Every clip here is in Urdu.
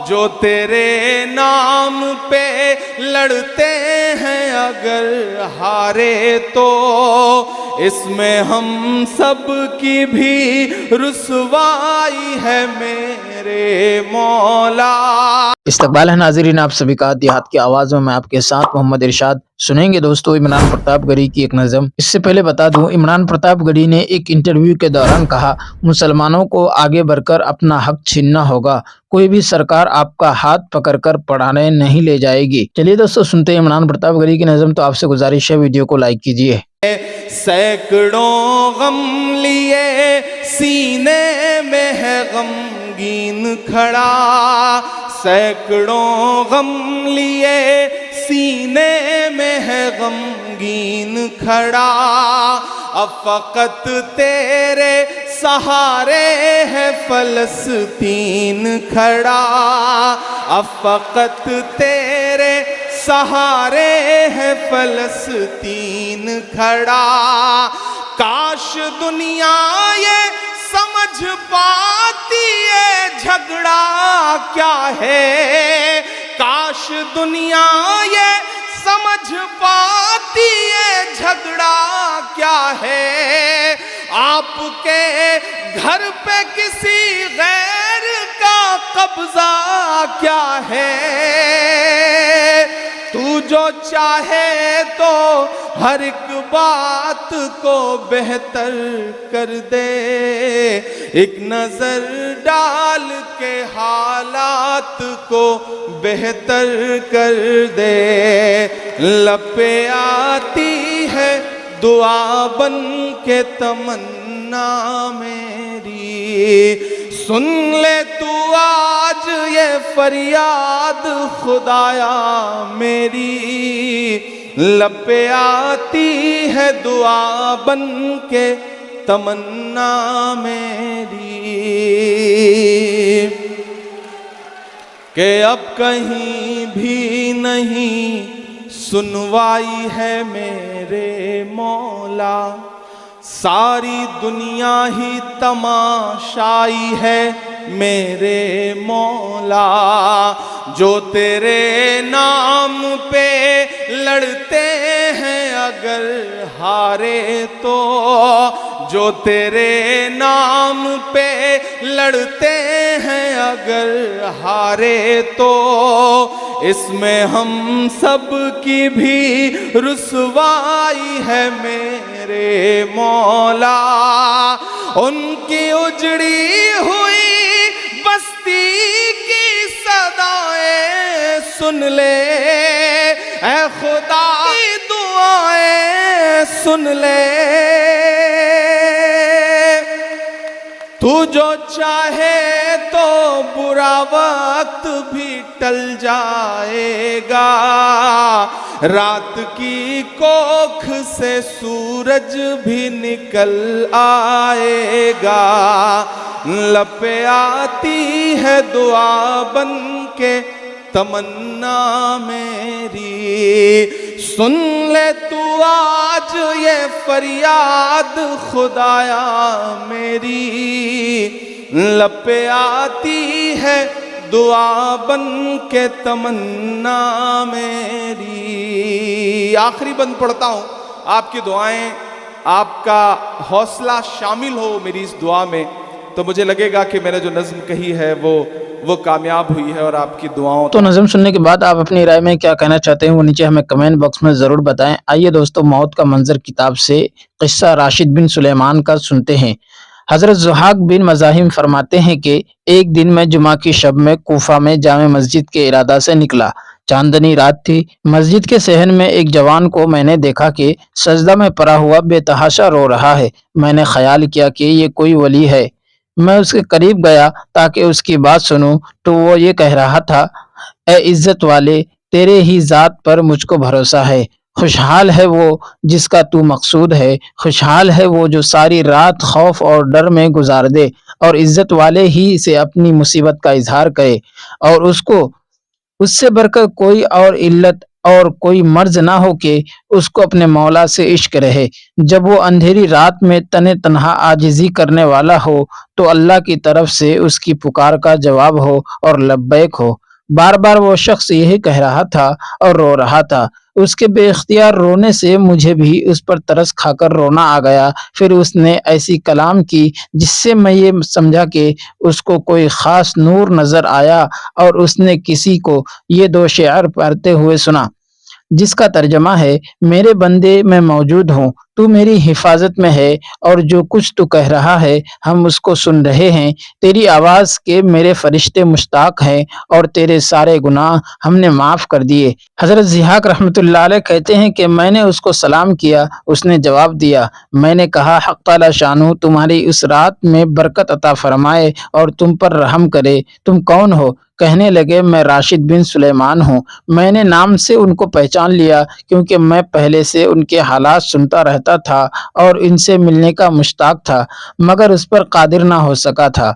جو تیرے نام پہ لڑتے ہیں اگر ہارے تو اس میں ہم سب کی بھی رسوائی ہے میرے مولا۔ استقبال ہے ناظرین آپ سبھی کا دیہات کی آواز میں آپ کے ساتھ محمد ارشاد۔ سنیں گے دوستو عمران پرتاپ گڑھی کی ایک نظم۔ اس سے پہلے بتا دوں عمران پرتاپ گڑھی نے ایک انٹرویو کے دوران کہا مسلمانوں کو آگے بڑھ کر اپنا حق چھیننا ہوگا، کوئی بھی سرکار آپ کا ہاتھ پکڑ کر پڑھانے نہیں لے جائے گی۔ چلیے دوستو سنتے ہیں عمران پرتاپ گڑھی کی نظم۔ تو آپ سے گزارش ہے ویڈیو کو لائک کیجیے۔ سینکڑوں غم لیے سینے میں ہے غمگین کھڑا، سینکڑوں غم لیے سینے میں ہے غمگین کھڑا، اب فقط تیرے سہارے ہے فلسطین کھڑا، اب فقط تیرے سہارے ہے فلسطین کھڑا۔ کاش دنیا یہ سمجھ پاتی ہے جھگڑا کیا ہے، کاش دنیا یہ سمجھ پاتی ہے جھگڑا کیا ہے، آپ کے گھر پہ کسی غیر کا قبضہ کیا ہے، تو جو چاہے تو ہر ایک بات کو بہتر کر دے، ایک نظر ڈال کے حالات کو بہتر کر دے، لب پہ آتی ہے دعا بن کے تمنا میری، سن لے تو آج یہ فریاد خدایا میری، لب پہ آتی ہے دعا بن کے تمنا میری، کہ اب کہیں بھی نہیں سنوائی ہے میرے مولا، ساری دنیا ہی تماشائی ہے میرے مولا، جو تیرے نام پہ لڑتے ہیں اگر ہارے تو، جو تیرے نام پہ لڑتے ہیں اگر ہارے تو اس میں ہم سب کی بھی رسوائی ہے میرے مولا، ان کی اجڑی ہوئی بستی کی صدائیں سن لے، اے خدا کی دعائیں سن لے، تو جو چاہے تو برا وقت بھی ٹل جائے گا، رات کی کوکھ سے سورج بھی نکل آئے گا، لب پہ آتی ہے دعا بن کے تمنا میری، سن لے تو آج یہ فریاد خدایا میری، لب پہ آتی ہے دعا بن کے تمنا میری۔ آخری بند پڑھتا ہوں، آپ کی دعائیں، آپ کا حوصلہ شامل ہو میری اس دعا میں، تو مجھے لگے گا کہ میں نے جو نظم کہی ہے وہ کامیاب ہوئی ہے، اور آپ کی دعاؤں۔ تو نظم سننے کے بعد آپ اپنی رائے میں کیا کہنا چاہتے ہیں وہ نیچے ہمیں کمنٹ باکس میں ضرور بتائیں۔ آئیے دوستو موت کا منظر کتاب سے قصہ راشد بن سلیمان کا سنتے ہیں۔ حضرت ضحاک بن مزاحم فرماتے ہیں کہ ایک دن میں جمعہ کی شب میں کوفہ میں جامع مسجد کے ارادہ سے نکلا، چاندنی رات تھی، مسجد کے صحن میں ایک جوان کو میں نے دیکھا کہ سجدہ میں پڑا ہوا بے تحاشا رو رہا ہے، میں نے خیال کیا کہ یہ کوئی ولی ہے، میں اس کے قریب گیا تاکہ اس کی بات سنوں تو وہ یہ کہہ رہا تھا، اے عزت والے، تیرے ہی ذات پر مجھ کو بھروسہ ہے، خوشحال ہے وہ جس کا تو مقصود ہے، خوشحال ہے وہ جو ساری رات خوف اور ڈر میں گزار دے اور عزت والے ہی سے اپنی مصیبت کا اظہار کرے، اور اس سے بڑھ کر کوئی اور علت اور کوئی مرض نہ ہو کہ اس کو اپنے مولا سے عشق رہے۔ جب وہ اندھیری رات میں تنہا عاجزی کرنے والا ہو تو اللہ کی طرف سے اس کی پکار کا جواب ہو اور لبیک ہو۔ بار بار وہ شخص یہی کہہ رہا تھا اور رو رہا تھا۔ اس کے بے اختیار رونے سے مجھے بھی اس پر ترس کھا کر رونا آ گیا۔ پھر اس نے ایسی کلام کی جس سے میں یہ سمجھا کہ اس کو کوئی خاص نور نظر آیا، اور اس نے کسی کو یہ دو شعر پڑھتے ہوئے سنا، جس کا ترجمہ ہے: میرے بندے میں موجود ہوں، تو میری حفاظت میں ہے، اور جو کچھ تو کہہ رہا ہے ہم اس کو سن رہے ہیں۔ تیری آواز کے میرے فرشتے مشتاق ہیں، اور تیرے سارے گناہ ہم نے معاف کر دیے۔ حضرت ضحاک رحمۃ اللہ علیہ کہتے ہیں کہ میں نے اس کو سلام کیا، اس نے جواب دیا۔ میں نے کہا: حق تعالی شانہ تمہاری اس رات میں برکت عطا فرمائے اور تم پر رحم کرے۔ تم کون ہو؟ کہنے لگے: میں راشد بن سلیمان ہوں۔ میں نے نام سے ان کو پہچان لیا، کیونکہ میں پہلے سے ان کے حالات سنتا رہتا تھا اور ان سے ملنے کا مشتاق تھا، مگر اس پر قادر نہ ہو سکا تھا۔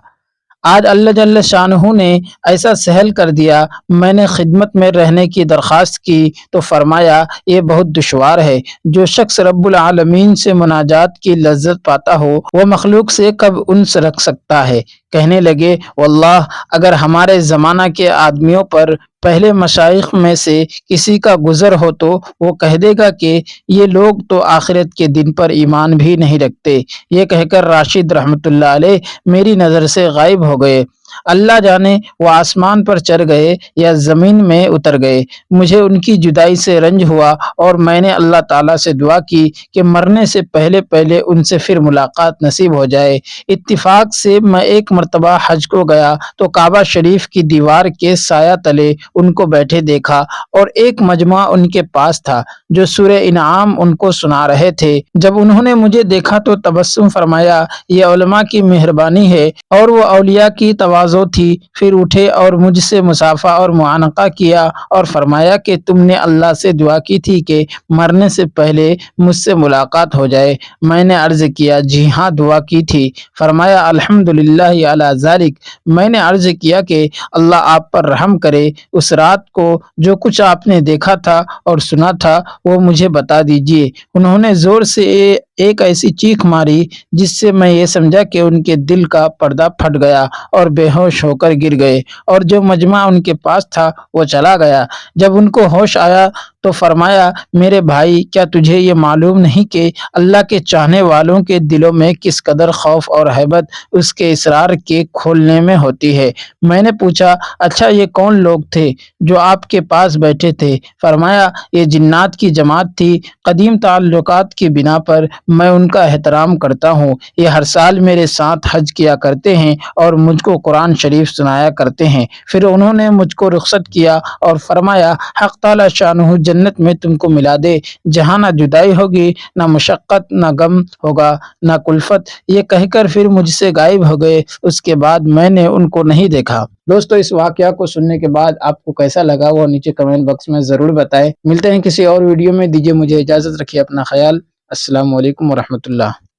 آج اللہ جل شانہ نے ایسا سہل کر دیا۔ میں نے خدمت میں رہنے کی درخواست کی تو فرمایا: یہ بہت دشوار ہے۔ جو شخص رب العالمین سے مناجات کی لذت پاتا ہو وہ مخلوق سے کب انس رکھ سکتا ہے؟ کہنے لگے: واللہ اگر ہمارے زمانہ کے آدمیوں پر پہلے مشائخ میں سے کسی کا گزر ہو تو وہ کہہ دے گا کہ یہ لوگ تو آخرت کے دن پر ایمان بھی نہیں رکھتے۔ یہ کہہ کر راشد رحمۃ اللہ علیہ میری نظر سے غائب ہو گئے۔ اللہ جانے وہ آسمان پر چڑھ گئے یا زمین میں اتر گئے۔ مجھے ان کی جدائی سے رنج ہوا، اور میں نے اللہ تعالیٰ سے دعا کی کہ مرنے سے پہلے ان سے پھر ملاقات نصیب ہو جائے۔ اتفاق سے میں ایک مرتبہ حج کو گیا تو کعبہ شریف کی دیوار کے سایہ تلے ان کو بیٹھے دیکھا، اور ایک مجمع ان کے پاس تھا جو سورہ انعام ان کو سنا رہے تھے۔ جب انہوں نے مجھے دیکھا تو تبسم فرمایا: یہ علماء کی مہربانی ہے، اور وہ اولیاء کی تواضع تھی۔ پھر اٹھے اور مجھ سے مصافحہ اور معانقہ کیا اور فرمایا کہ تم نے اللہ سے دعا کی تھی کہ مرنے سے پہلے مجھ سے ملاقات ہو جائے۔ میں نے عرض کیا: جی ہاں دعا کی تھی۔ فرمایا: الحمدللہ علی ذالک۔ میں نے عرض کیا کہ اللہ آپ پر رحم کرے، اس رات کو جو کچھ آپ نے دیکھا تھا اور سنا تھا وہ مجھے بتا دیجیے۔ انہوں نے زور سے ایک ایسی چیخ ماری جس سے میں یہ سمجھا کہ ان کے دل کا پردہ پھٹ گیا اور بے ہوش ہو کر گر گئے، اور جو مجمع ان کے پاس تھا وہ چلا گیا۔ جب ان کو ہوش آیا تو فرمایا: میرے بھائی، کیا تجھے یہ معلوم نہیں کہ اللہ کے چاہنے والوں کے دلوں میں کس قدر خوف اور ہیبت اس کے اسرار کے کھولنے میں ہوتی ہے؟ میں نے پوچھا: اچھا یہ کون لوگ تھے جو آپ کے پاس بیٹھے تھے؟ فرمایا: یہ جنات کی جماعت تھی۔ قدیم تعلقات کی بنا پر میں ان کا احترام کرتا ہوں۔ یہ ہر سال میرے ساتھ حج کیا کرتے ہیں اور مجھ کو قرآن شریف سنایا کرتے ہیں۔ پھر انہوں نے مجھ کو رخصت کیا اور فرمایا: حق تعالی شانہ جنت میں تم کو ملا دے، جہاں نہ جدائی ہوگی، نہ مشقت، نہ غم ہوگا، نہ کلفت۔ یہ کہہ کر پھر مجھ سے غائب ہو گئے۔ اس کے بعد میں نے ان کو نہیں دیکھا۔ دوستو، اس واقعہ کو سننے کے بعد آپ کو کیسا لگا وہ نیچے کمنٹ باکس میں ضرور بتائیں۔ ملتے ہیں کسی اور ویڈیو میں، دیجیے مجھے اجازت، رکھیے اپنا خیال۔ السلام علیکم ورحمۃ اللہ۔